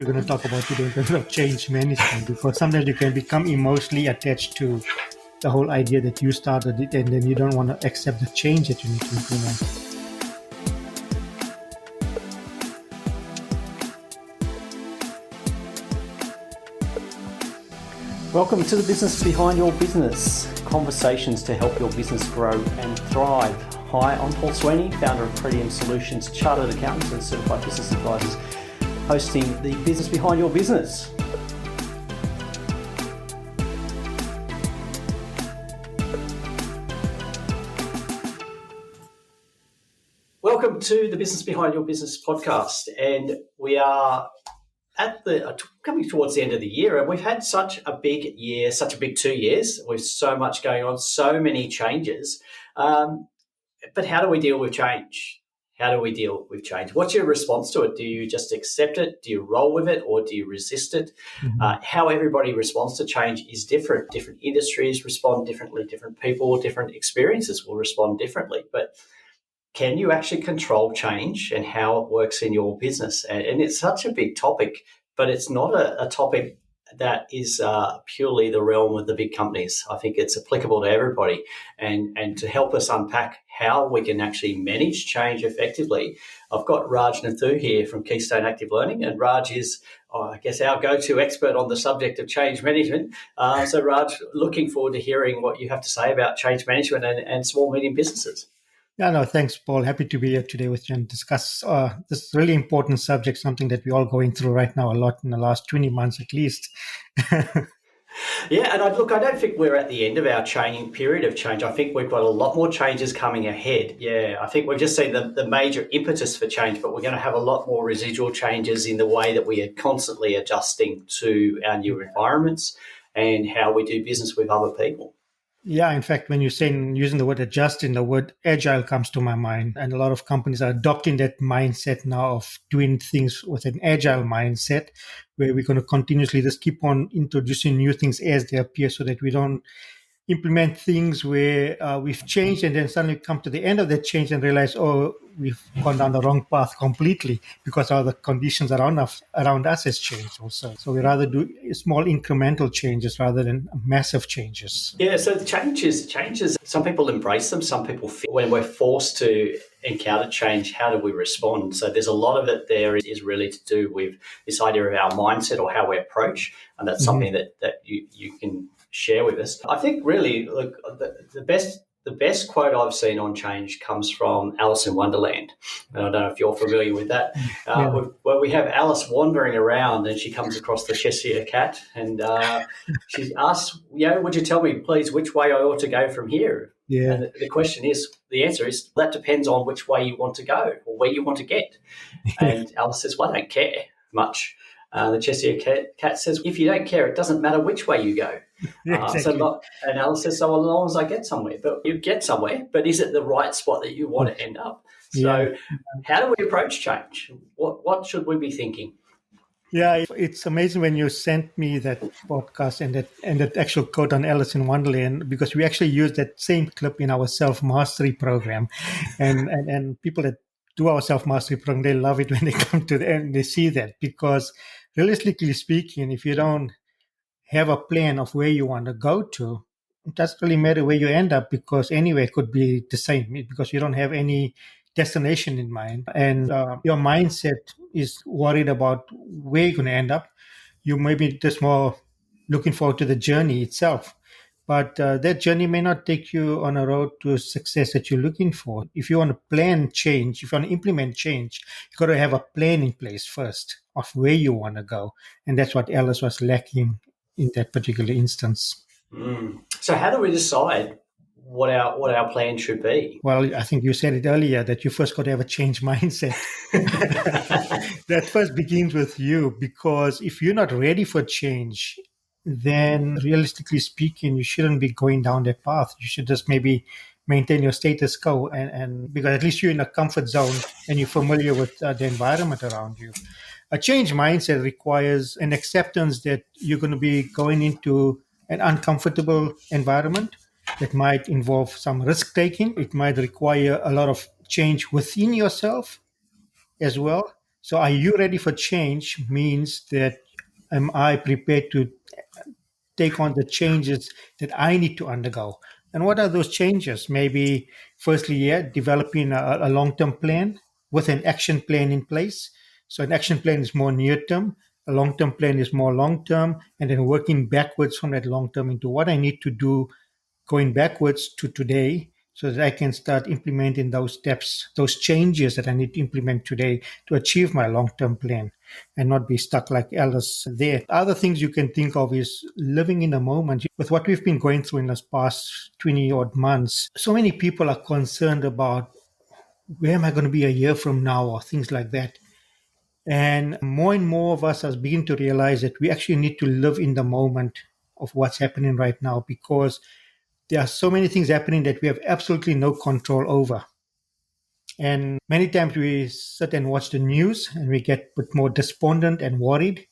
We're going to talk about today in terms of change management, because sometimes you can become emotionally attached to the whole idea that you started it, and then you don't want to accept the change that you need to implement. Welcome to the Business Behind Your Business, conversations to help your business grow and thrive. Hi, I'm Paul Sweeney, founder of Pretium Solutions, Chartered Accountants and Certified Business Advisors, hosting the Business Behind Your Business. Welcome to the Business Behind Your Business podcast, and we are coming towards the end of the year, and we've had such a big year, such a big 2 years with so much going on, so many changes. But how do we deal with change? How do we deal with change? What's your response to it? Do you just accept it? Do you roll with it, or do you resist it? How everybody responds to change is different. Different industries respond differently. Different people, different experiences will respond differently. But can you actually control change and how it works in your business? And it's such a big topic, but it's not a topic that is purely the realm of the big companies. I think it's applicable to everybody. And to help us unpack how we can actually manage change effectively, I've got Raj Nathoo here from Keystone Active Learning. And Raj is, I guess, our go-to expert on the subject of change management. So Raj, looking forward to hearing what you have to say about change management and small, medium businesses. Yeah, no, thanks, Paul. Happy to be here today with you and discuss this really important subject, something that we're all going through right now a lot in the last 20 months at least. Yeah, and I don't think we're at the end of our period of change. I think we've got a lot more changes coming ahead. Yeah, I think we've just seen the major impetus for change, but we're going to have a lot more residual changes in the way that we are constantly adjusting to our new environments and how we do business with other people. Yeah, in fact, when you're using the word adjusting, the word agile comes to my mind. And a lot of companies are adopting that mindset now of doing things with an agile mindset, where we're going to continuously just keep on introducing new things as they appear, so that we don't implement things where we've changed and then suddenly come to the end of that change and realize, oh, we've gone down the wrong path completely because all the conditions around us has changed also. So we rather do small incremental changes rather than massive changes. Yeah, so the changes, some people embrace them, some people feel when we're forced to encounter change, how do we respond? So there's a lot of it there is really to do with this idea of our mindset or how we approach, and that's something that you can share with us. I think really, look, the best quote I've seen on change comes from Alice in Wonderland. And I don't know if you're familiar with that. Where we have Alice wandering around and she comes across the Cheshire Cat, and she asks, would you tell me, please, which way I ought to go from here? Yeah. And the answer is, that depends on which way you want to go or where you want to get. And Alice says, well, I don't care much. The Cheshire Cat says, if you don't care, it doesn't matter which way you go. Exactly. And Alice says, so as long as I get somewhere. But you get somewhere, but is it the right spot that you want to end up? So how do we approach change? What should we be thinking? Yeah, it's amazing when you sent me that podcast and that actual quote on Alice in Wonderland, because we actually use that same clip in our self-mastery program. And people that do our self-mastery program, they love it when they come to the end, they see that, because realistically speaking, if you don't have a plan of where you want to go to, it doesn't really matter where you end up, because anywhere could be the same, because you don't have any destination in mind. And your mindset is worried about where you're going to end up. You may be just more looking forward to the journey itself. But that journey may not take you on a road to success that you're looking for. If you want to plan change, if you want to implement change, you've got to have a plan in place first of where you want to go. And that's what Alice was lacking in that particular instance. So how do we decide what our plan should be? Well, I think you said it earlier that you first got to have a change mindset. That first begins with you, because if you're not ready for change, then realistically speaking, you shouldn't be going down that path. You should just maybe maintain your status quo, and because at least you're in a comfort zone and you're familiar with the environment around you. A change mindset requires an acceptance that you're going to be going into an uncomfortable environment that might involve some risk taking. It might require a lot of change within yourself as well. So are you ready for change means that am I prepared to take on the changes that I need to undergo? And what are those changes? Maybe, firstly, yeah, developing a long term plan with an action plan in place. So, an action plan is more near term, a long term plan is more long term, and then working backwards from that long term into what I need to do going backwards to today so that I can start implementing those steps, those changes that I need to implement today to achieve my long term plan and not be stuck like Alice there. Other things you can think of is living in the moment. With what we've been going through in this past 20 odd months, so many people are concerned about where am I going to be a year from now or things like that. And more of us are beginning to realize that we actually need to live in the moment of what's happening right now because there are so many things happening that we have absolutely no control over. And many times we sit and watch the news and we get a bit more despondent and worried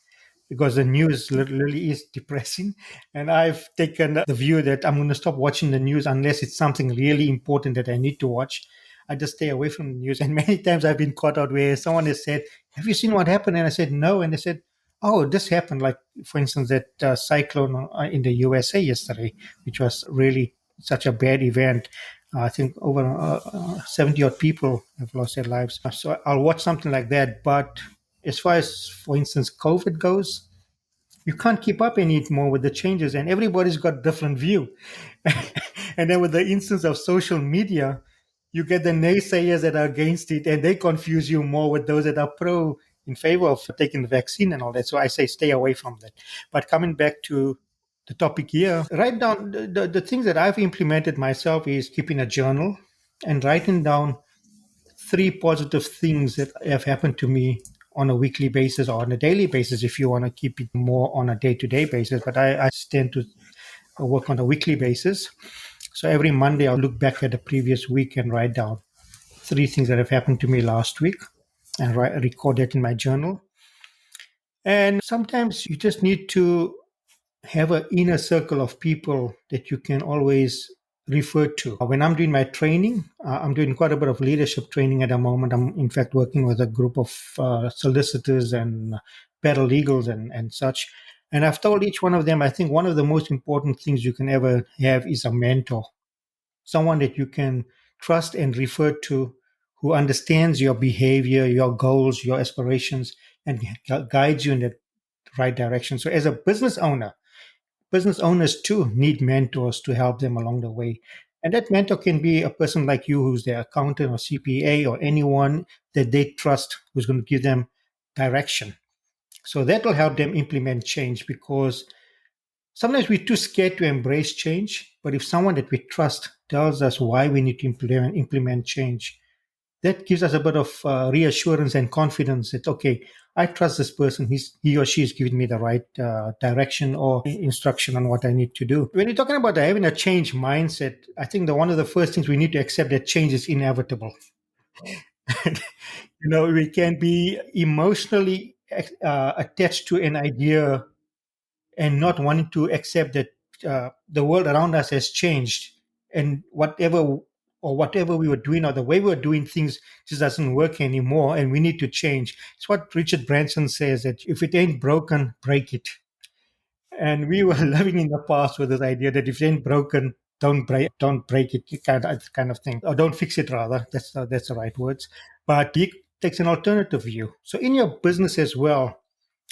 because the news literally is depressing. And I've taken the view that I'm going to stop watching the news unless it's something really important that I need to watch. I just stay away from the news. And many times I've been caught out where someone has said, "Have you seen what happened?" And I said, "No." And they said, "Oh, this happened." Like, for instance, that cyclone in the USA yesterday, which was really such a bad event. I think over 70 odd people have lost their lives. So I'll watch something like that. But as far as, for instance, COVID goes, you can't keep up anymore with the changes, and everybody's got different view. And then with the instance of social media, you get the naysayers that are against it, and they confuse you more with those that are pro in favor of taking the vaccine and all that. So I say stay away from that. But coming back to the topic here, write down the things that I've implemented myself is keeping a journal and writing down three positive things that have happened to me on a weekly basis or on a daily basis if you want to keep it more on a day-to-day basis. But I tend to work on a weekly basis. So every Monday I'll look back at the previous week and write down three things that have happened to me last week and record it in my journal. And sometimes you just need to have an inner circle of people that you can always refer to. When I'm doing my training, I'm doing quite a bit of leadership training at the moment. I'm, in fact, working with a group of solicitors and paralegals and such. And I've told each one of them, I think one of the most important things you can ever have is a mentor, someone that you can trust and refer to who understands your behavior, your goals, your aspirations, and guides you in the right direction. So, as a business owners too need mentors to help them along the way. And that mentor can be a person like you who's their accountant or CPA or anyone that they trust who's going to give them direction. So that will help them implement change because sometimes we're too scared to embrace change. But if someone that we trust tells us why we need to implement change, that gives us a bit of reassurance and confidence that, okay, I trust this person. He or she is giving me the right direction or instruction on what I need to do. When you're talking about having a change mindset, I think one of the first things we need to accept that change is inevitable. We can be emotionally attached to an idea and not wanting to accept that the world around us has changed and whatever we were doing or the way we were doing things just doesn't work anymore and we need to change. It's what Richard Branson says, that if it ain't broken, break it. And we were living in the past with this idea that if it ain't broken, don't break it, kind of thing, or don't fix it. Rather, that's the right words. But he takes an alternative view. So in your business as well,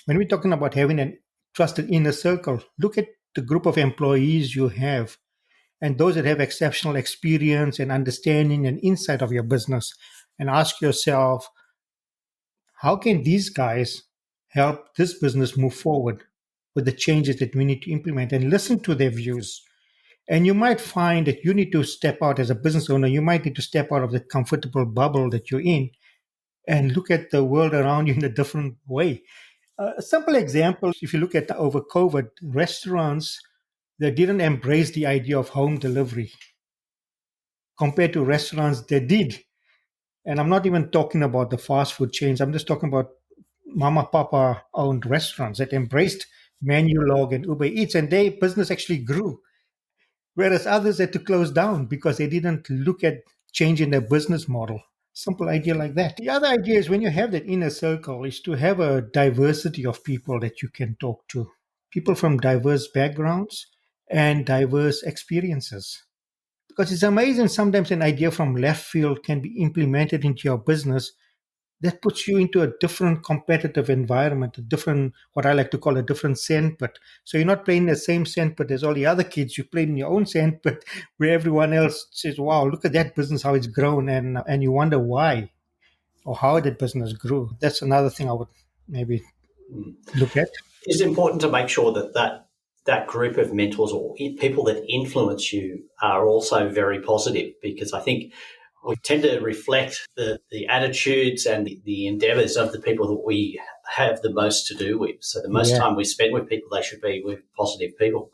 when we're talking about having a trusted inner circle, look at the group of employees you have and those that have exceptional experience and understanding and insight of your business, and ask yourself, how can these guys help this business move forward with the changes that we need to implement, and listen to their views. And you might find that you need to step out as a business owner. You might need to step out of the comfortable bubble that you're in and look at the world around you in a different way. A simple example, if you look at over COVID, restaurants that didn't embrace the idea of home delivery compared to restaurants that did. And I'm not even talking about the fast food chains. I'm just talking about mama papa owned restaurants that embraced menu log and Uber Eats, and their business actually grew. Whereas others had to close down because they didn't look at changing their business model. Simple idea like that. The other idea is when you have that inner circle is to have a diversity of people that you can talk to. People from diverse backgrounds and diverse experiences. Because it's amazing sometimes an idea from left field can be implemented into your business that puts you into a different competitive environment, a different, what I like to call a different sandpit. So you're not playing the same sandpit as all the other kids. You play in your own sandpit where everyone else says, wow, look at that business, how it's grown. And you wonder why or how that business grew. That's another thing I would maybe look at. It's important to make sure that that group of mentors or people that influence you are also very positive, because I think we tend to reflect the attitudes and the endeavours of the people that we have the most to do with. So the most Yeah. time we spend with people, they should be with positive people.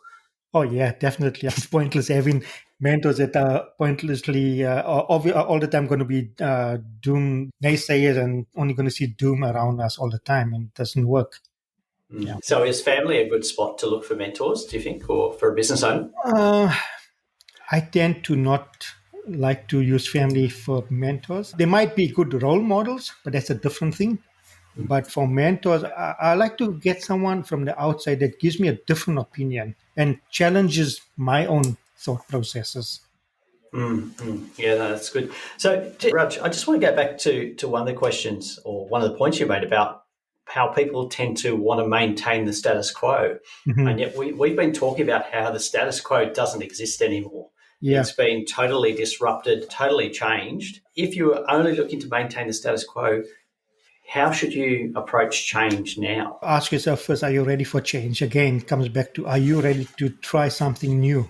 Oh, yeah, definitely. It's pointless having mentors that are pointlessly all the time going to be doom naysayers and only going to see doom around us all the time, and it doesn't work. Yeah. So is family a good spot to look for mentors, do you think, or for a business owner? I tend to not like to use family for mentors. They might be good role models, but that's a different thing. But for mentors, I like to get someone from the outside that gives me a different opinion and challenges my own thought processes. Yeah, no, that's good. So, Raj, I just want to go back to one of the questions or one of the points you made about how people tend to want to maintain the status quo. And Mhm. yet we've been talking about how the status quo doesn't exist anymore. Yeah. It's been totally disrupted, totally changed. If you are only looking to maintain the status quo, how should you approach change now? Ask yourself first, are you ready for change? Again, it comes back to, are you ready to try something new?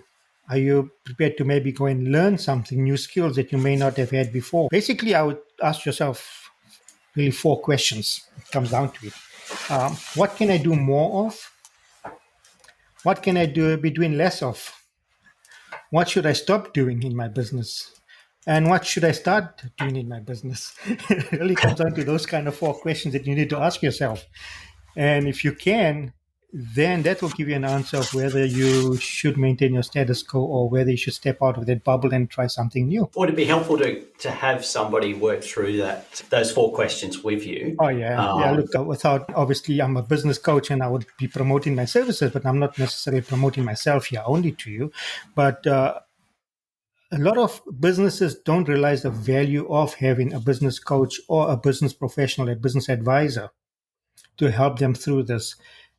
Are you prepared to maybe go and learn something, new skills that you may not have had before? Basically, I would ask yourself really four questions. It comes down to it. What can I do more of? What can I be doing less of? What should I stop doing in my business? And what should I start doing in my business? It really comes down to those kind of four questions that you need to ask yourself. And if you can, then that will give you an answer of whether you should maintain your status quo or whether you should step out of that bubble and try something new. Would it be helpful to have somebody work through those four questions with you? Oh, yeah. Yeah. Look, without obviously, I'm a business coach and I would be promoting my services, but I'm not necessarily promoting myself here only to you. But a lot of businesses don't realize the value of having a business coach or a business professional, a business advisor to help them through this.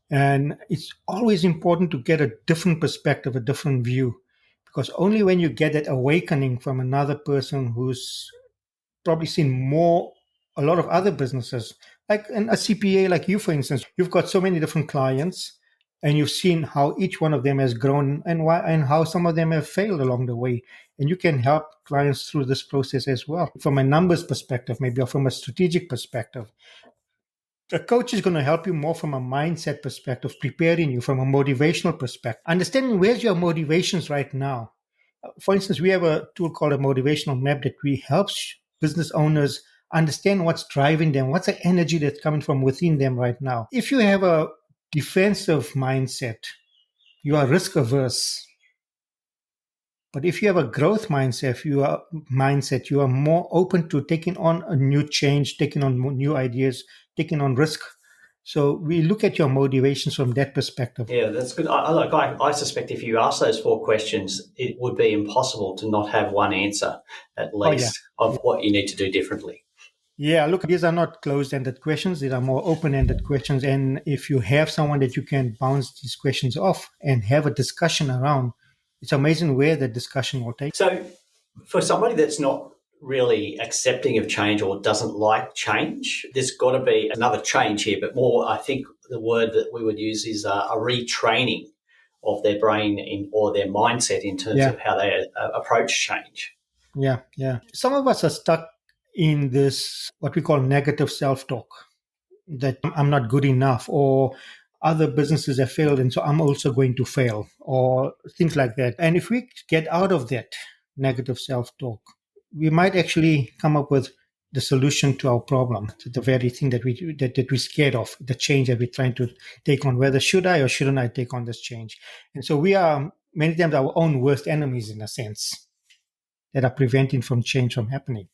And it's always important to get a different perspective, a different view, because only when you get that awakening from another person who's probably seen a lot of other businesses, like a CPA, like you, for instance, you've got so many different clients and you've seen how each one of them has grown and why, and how some of them have failed along the way. And you can help clients through this process as well, from a numbers perspective, maybe, or from a strategic perspective. A coach is going to help you more from a mindset perspective, preparing you from a motivational perspective, understanding where's your motivations right now. For instance, we have a tool called a motivational map that we helps business owners understand what's driving them, what's the energy that's coming from within them right now. If you have a defensive mindset, you are risk averse. But if you have a growth mindset, you are more open to taking on a new change, taking on new ideas, taking on risk. So we look at your motivations from that perspective. Yeah, that's good. I suspect if you ask those four questions, it would be impossible to not have one answer, at Oh, yeah. least, of what you need to do differently. Yeah, look, these are not closed-ended questions. These are more open-ended questions. And if you have someone that you can bounce these questions off and have a discussion around, it's amazing where the discussion will take. So, for somebody that's not really accepting of change or doesn't like change, there's got to be another change here, but more, I think the word that we would use is a retraining of their brain or their mindset in terms Yeah, of how they approach change. yeah, yeah. Some of us are stuck in this, what we call negative self-talk, that I'm not good enough, or other businesses have failed, and so I'm also going to fail, or things like that. And if we get out of that negative self talk, we might actually come up with the solution to our problem, to the very thing that we're scared of, the change that we're trying to take on. Whether should I or shouldn't I take on this change? And so we are many times our own worst enemies in a sense that are preventing from change from happening.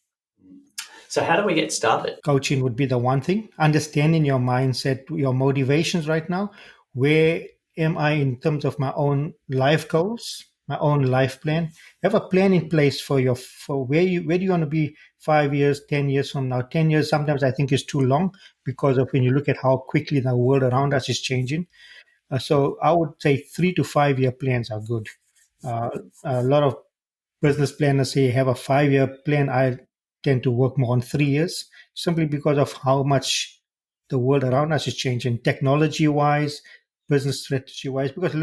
So how do we get started? Coaching would be the one thing. Understanding your mindset, your motivations right now. Where am I in terms of my own life goals, my own life plan? Have a plan in place for where do you want to be 5 years, 10 years from now? 10 years sometimes I think is too long because of when you look at how quickly the world around us is changing. So I would say 3 to 5 year plans are good. Uh, a lot of business planners say have a 5 year plan. I tend to work more on 3 years simply because of how much the world around us is changing technology wise, business strategy wise. Because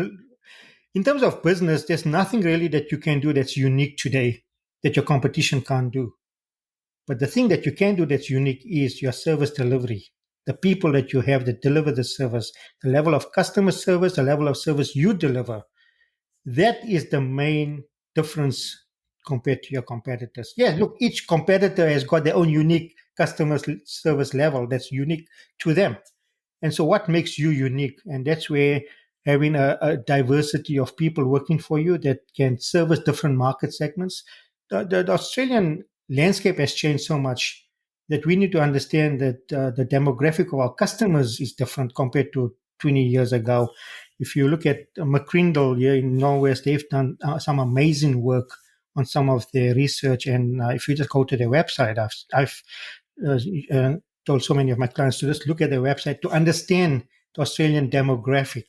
in terms of business, there's nothing really that you can do that's unique today that your competition can't do. But the thing that you can do that's unique is your service delivery. The people that you have that deliver the service, the level of customer service, the level of service you deliver, that is the main difference compared to your competitors. Yeah, look, each competitor has got their own unique customer service level that's unique to them. And so, what makes you unique? And that's where having a diversity of people working for you that can service different market segments. The Australian landscape has changed so much that we need to understand that the demographic of our customers is different compared to 20 years ago. If you look at McCrindle here in Norway, they've done some amazing work on some of their research. And if you just go to their website, I've uh, uh, told so many of my clients to just look at their website to understand the Australian demographic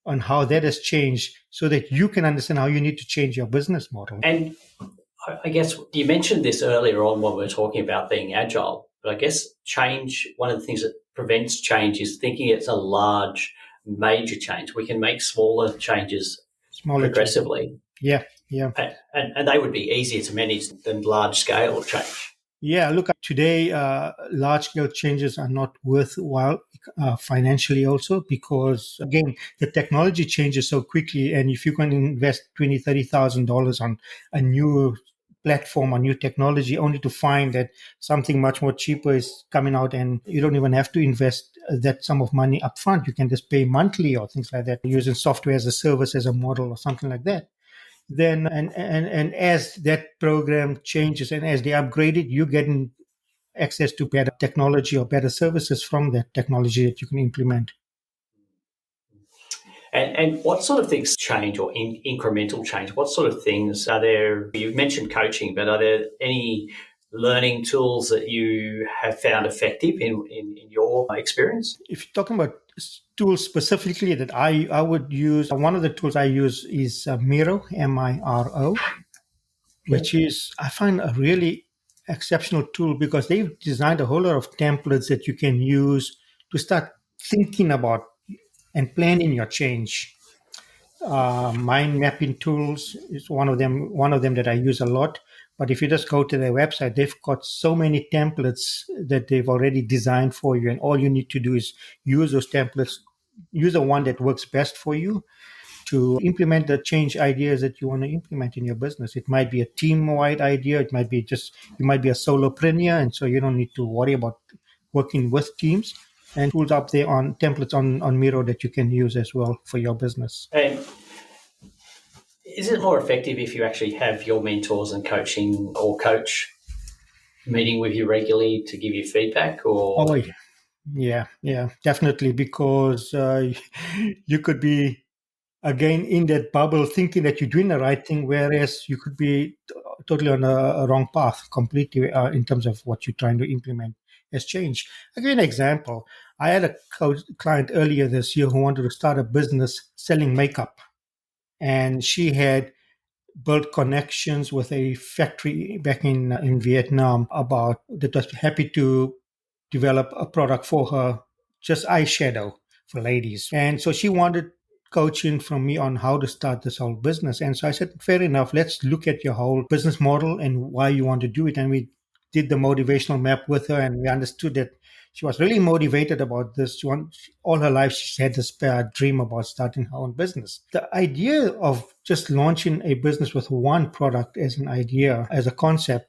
on how that has changed so that you can understand how you need to change your business model. And I guess you mentioned this earlier on when we were talking about being agile, but I guess change, one of the things that prevents change is thinking it's a large, major change. We can make smaller changes progressively. Yeah. And they would be easier to manage than large scale change. Yeah, look, today large scale changes are not worthwhile financially also because, again, the technology changes so quickly. And if you can invest $20,000, $30,000 on a new platform or new technology only to find that something much more cheaper is coming out and you don't even have to invest that sum of money upfront. You can just pay monthly or things like that using software as a service as a model or something like that. Then and as that program changes and as they upgrade it, you get access to better technology or better services from that technology that you can implement. And what sort of things change or incremental change? What sort of things are there? You've mentioned coaching, but are there any learning tools that you have found effective in your experience? If you're talking about tools specifically that I would use, one of the tools I use is Miro, Miro, which is, I find, a really exceptional tool because they've designed a whole lot of templates that you can use to start thinking about and planning your change. Mind mapping tools is one of them. One of them that I use a lot. But if you just go to their website, they've got so many templates that they've already designed for you, and all you need to do is use those templates. Use the one that works best for you to implement the change ideas that you want to implement in your business. It might be a team-wide idea. It might be just you might be a solopreneur, and so you don't need to worry about working with teams. And tools up there on templates on Miro that you can use as well for your business. And is it more effective if you actually have your mentors and coaching or coach meeting with you regularly to give you feedback? Or Oh, yeah, definitely, because you could be again in that bubble thinking that you're doing the right thing, whereas you could be totally on a wrong path completely in terms of what you're trying to implement as change. I'll give you an example. I had a client earlier this year who wanted to start a business selling makeup, and she had built connections with a factory back in Vietnam about that was happy to develop a product for her, just eyeshadow for ladies. And so she wanted coaching from me on how to start this whole business. And so I said, fair enough, let's look at your whole business model and why you want to do it. And we did the motivational map with her, and we understood that she was really motivated about this. All her life, she had this dream about starting her own business. The idea of just launching a business with one product as an idea, as a concept,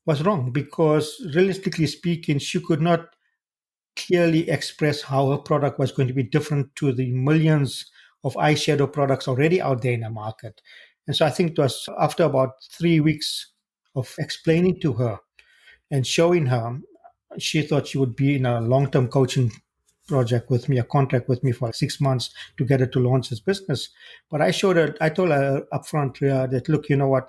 was wrong because realistically speaking, she could not clearly express how her product was going to be different to the millions of eyeshadow products already out there in the market. And so I think it was after about 3 weeks of explaining to her and showing her. She thought she would be in a long-term coaching project with me, a contract with me for like 6 months to get her to launch this business. But I told her upfront that, look, you know what?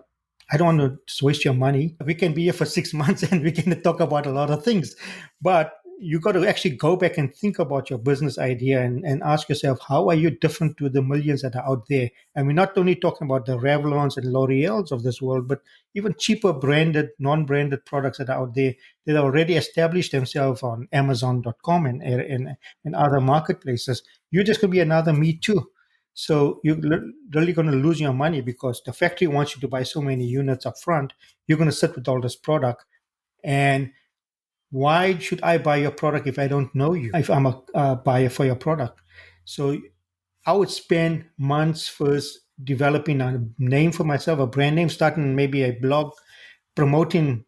I don't want to just waste your money. We can be here for 6 months and we can talk about a lot of things. But you got to actually go back and think about your business idea and ask yourself, how are you different to the millions that are out there? And we're not only talking about the Revlons and L'Oreals of this world, but even cheaper branded, non-branded products that are out there that already established themselves on Amazon.com and other marketplaces. You're just going to be another Me Too. So you're really going to lose your money because the factory wants you to buy so many units up front. You're going to sit with all this product. And why should I buy your product if I don't know you, if I'm a buyer for your product? So I would spend months first developing a name for myself, a brand name, starting maybe a blog, promoting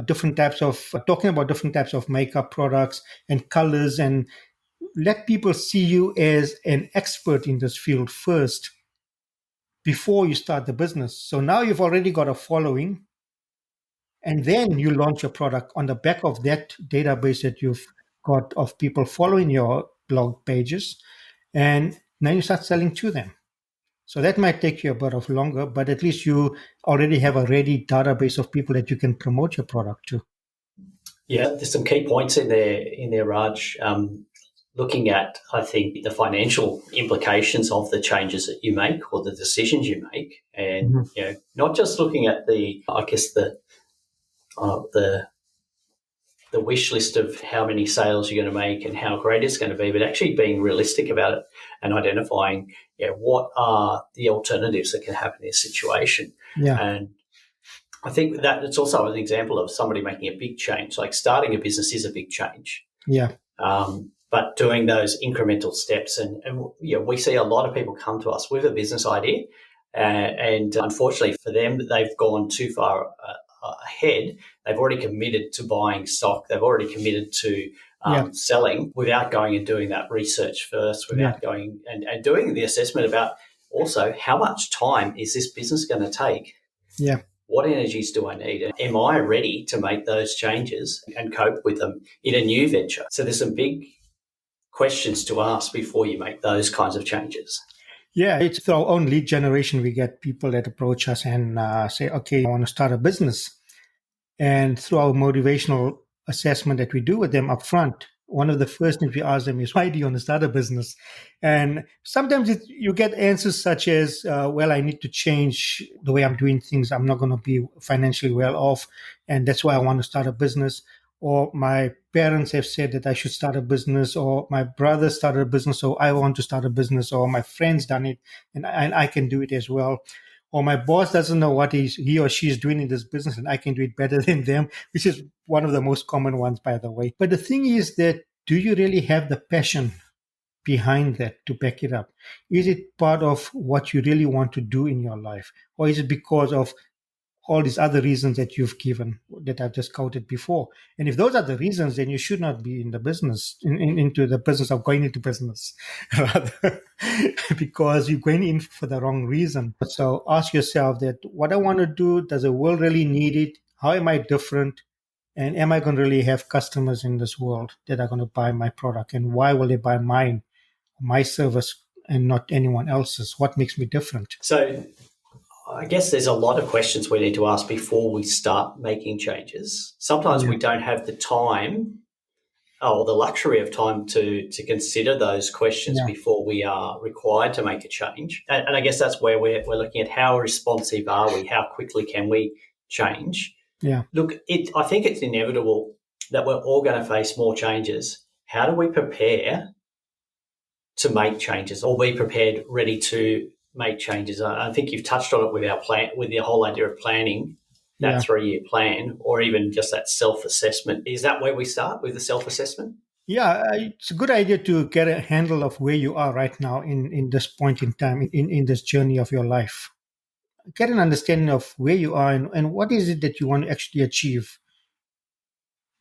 different types of, talking about different types of makeup products and colors, and let people see you as an expert in this field first before you start the business. So now you've already got a following, and then you launch your product on the back of that database that you've got of people following your blog pages, and then you start selling to them. So that might take you a bit of longer, but at least you already have a ready database of people that you can promote your product to. Yeah, there's some key points in there, Raj. Looking at, I think, the financial implications of the changes that you make or the decisions you make, and not just looking at the wish list of how many sales you're going to make and how great it's going to be, but actually being realistic about it and identifying what are the alternatives that can happen in this situation. Yeah. And I think that it's also an example of somebody making a big change. Like starting a business is a big change. Yeah. But doing those incremental steps, and we see a lot of people come to us with a business idea, and unfortunately for them, they've gone too far ahead. They've already committed to buying stock. They've already committed to selling without going and doing that research first, without going and doing the assessment about also how much time is this business going to take? Yeah. What energies do I need? And am I ready to make those changes and cope with them in a new venture? So there's some big questions to ask before you make those kinds of changes. Yeah, it's through our own lead generation. We get people that approach us and say, okay, I want to start a business. And through our motivational assessment that we do with them up front, one of the first things we ask them is, why do you want to start a business? And sometimes you get answers such as, well, I need to change the way I'm doing things. I'm not going to be financially well off. And that's why I want to start a business. Or my parents have said that I should start a business, or my brother started a business, so I want to start a business, or my friend's done it and I can do it as well. Or my boss doesn't know what he or she is doing in this business and I can do it better than them, which is one of the most common ones, by the way. But the thing is that, do you really have the passion behind that to back it up? Is it part of what you really want to do in your life? Or is it because of all these other reasons that you've given that I've just quoted before? And if those are the reasons, then you should not be in the business, into the business of going into business, rather, because you're going in for the wrong reason. So ask yourself that, what I want to do, does the world really need it? How am I different? And am I going to really have customers in this world that are going to buy my product? And why will they buy my service and not anyone else's? What makes me different? So I guess there's a lot of questions we need to ask before we start making changes. Sometimes we don't have the time or the luxury of time to consider those questions before we are required to make a change. And I guess that's where we're looking at how responsive are we, how quickly can we change. Yeah. Look, I think it's inevitable that we're all going to face more changes. How do we prepare to make changes, or be prepared, ready to make changes? I think you've touched on it with our plan, with the whole idea of planning, that 3-year plan, or even just that self-assessment. Is that where we start, with the self-assessment? Yeah, it's a good idea to get a handle of where you are right now in this point in time, in this journey of your life. Get an understanding of where you are and what is it that you want to actually achieve.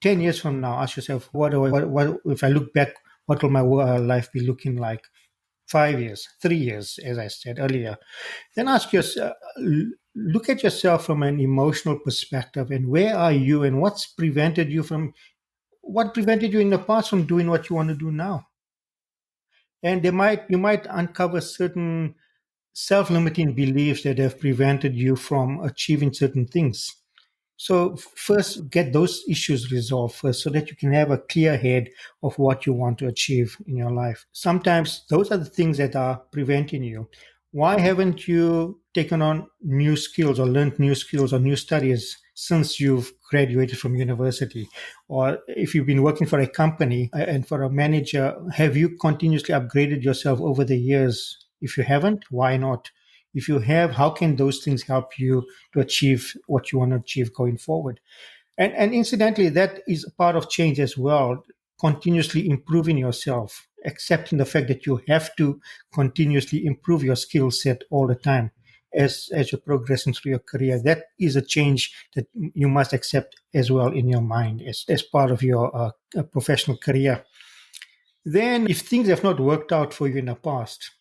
10 years from now, ask yourself, what if I look back, what will my life be looking like? 5 years, 3 years, as I said earlier. Then ask yourself, look at yourself from an emotional perspective, and where are you, and what prevented you in the past from doing what you want to do now. And you might uncover certain self-limiting beliefs that have prevented you from achieving certain things. So first, get those issues resolved first so that you can have a clear head of what you want to achieve in your life. Sometimes those are the things that are preventing you. Why haven't you taken on new skills or learned new skills or new studies since you've graduated from university? Or if you've been working for a company and for a manager, have you continuously upgraded yourself over the years? If you haven't, why not? If you have, how can those things help you to achieve what you want to achieve going forward? And incidentally, that is a part of change as well, continuously improving yourself, accepting the fact that you have to continuously improve your skill set all the time as you're progressing through your career. That is a change that you must accept as well in your mind as part of your professional career. Then, if things have not worked out for you in the past,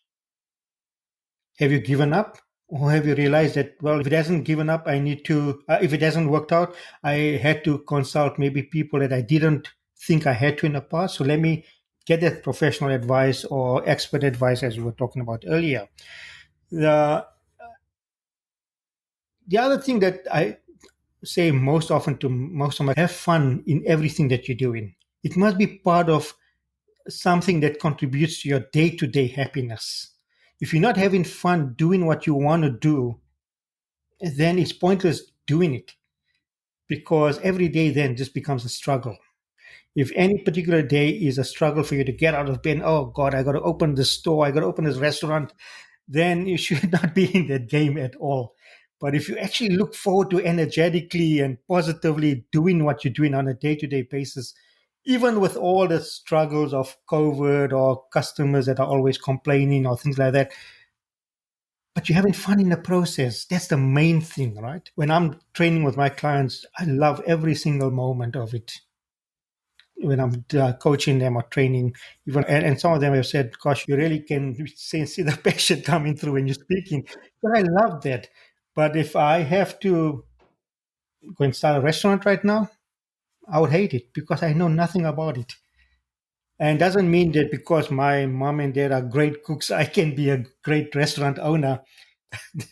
have you given up? Or have you realized that, well, if it hasn't given up, if it hasn't worked out, I had to consult maybe people that I didn't think I had to in the past. So let me get that professional advice or expert advice, as we were talking about earlier. The, the other thing that I say most often to most of my, have fun in everything that you're doing. It must be part of something that contributes to your day-to-day happiness. If you're not having fun doing what you want to do, then it's pointless doing it, because every day then just becomes a struggle. If any particular day is a struggle for you to get out of bed, oh God, I got to open this store, I got to open this restaurant, then you should not be in that game at all. But if you actually look forward to energetically and positively doing what you're doing on a day-to-day basis, even with all the struggles of COVID or customers that are always complaining or things like that, but you're having fun in the process. That's the main thing, right? When I'm training with my clients, I love every single moment of it. When I'm coaching them or training, even and some of them have said, "Gosh, you really can see the passion coming through when you're speaking." But I love that. But if I have to go and start a restaurant right now, I would hate it because I know nothing about it. And doesn't mean that because my mom and dad are great cooks, I can be a great restaurant owner. It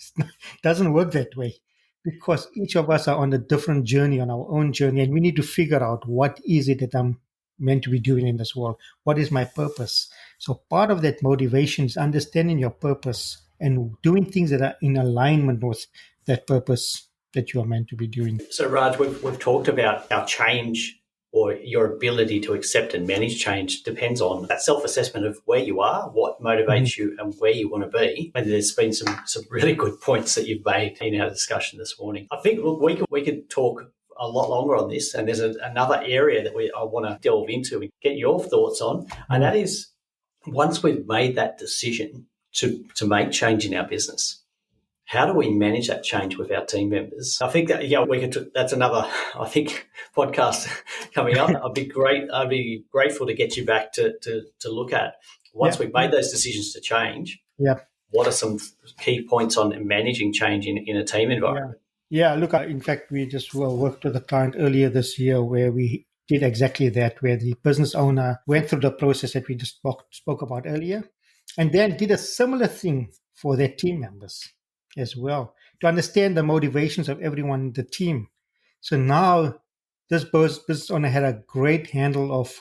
doesn't work that way, because each of us are on a different journey, on our own journey, and we need to figure out what is it that I'm meant to be doing in this world. What is my purpose? So part of that motivation is understanding your purpose and doing things that are in alignment with that purpose that you are meant to be doing. So, Raj, we've talked about our change, or your ability to accept and manage change depends on that self-assessment of where you are, what motivates you, and where you want to be. And there's been some really good points that you've made in our discussion this morning. I think, look, we could talk a lot longer on this, and there's another area that I want to delve into and get your thoughts on, and that is, once we've made that decision to make change in our business, how do we manage that change with our team members? I think that that's another, I think, podcast coming up. I'd be grateful to get you back to look at, once we've made those decisions to change. Yeah. What are some key points on managing change in a team environment? Yeah. Look, in fact, we just worked with a client earlier this year where we did exactly that, where the business owner went through the process that we just spoke about earlier, and then did a similar thing for their team members as well, to understand the motivations of everyone in the team. So now this business owner had a great handle of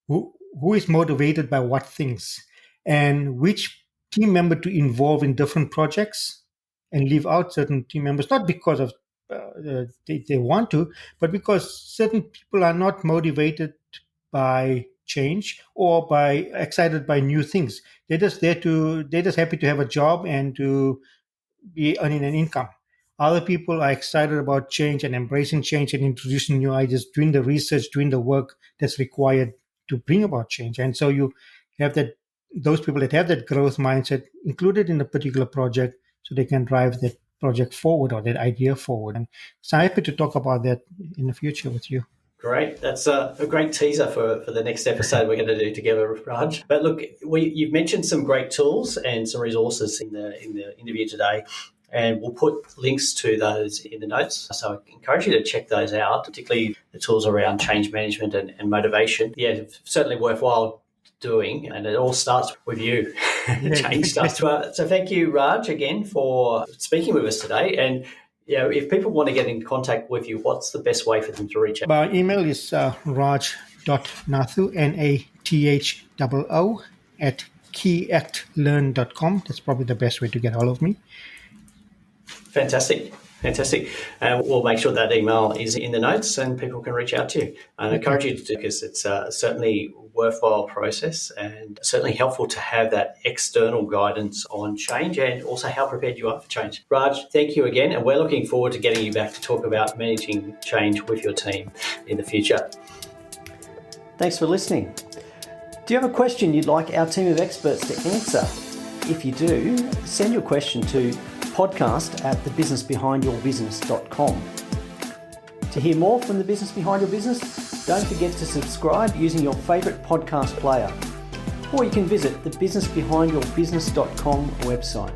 who is motivated by what things, and which team member to involve in different projects and leave out certain team members, not because of they want to, but because certain people are not motivated by change or by excited by new things. They're just happy to have a job and to be earning an income. Other people are excited about change and embracing change and introducing new ideas, doing the research, doing the work that's required to bring about change. And so you have those people that have that growth mindset included in a particular project, so they can drive that project forward or that idea forward. And so I'm happy to talk about that in the future with you. Great. That's a great teaser for the next episode we're going to do together, Raj. But look, you've mentioned some great tools and some resources in the interview today. And we'll put links to those in the notes. So I encourage you to check those out, particularly the tools around change management and motivation. Yeah, certainly worthwhile doing. And it all starts with you. Change starts. So thank you, Raj, again for speaking with us today. And if people want to get in contact with you, what's the best way for them to reach out? My email is raj.nathoo, NATHOO, at keyactlearn.com. That's probably the best way to get hold of me. Fantastic. We'll make sure that email is in the notes and people can reach out to you. And I encourage you to do, because it's certainly a worthwhile process and certainly helpful to have that external guidance on change and also how prepared you are for change. Raj, thank you again. And we're looking forward to getting you back to talk about managing change with your team in the future. Thanks for listening. Do you have a question you'd like our team of experts to answer? If you do, send your question to podcast@thebusinessbehindyourbusiness.com. To hear more from The Business Behind Your Business, don't forget to subscribe using your favourite podcast player. Or you can visit the businessbehindyourbusiness.com website.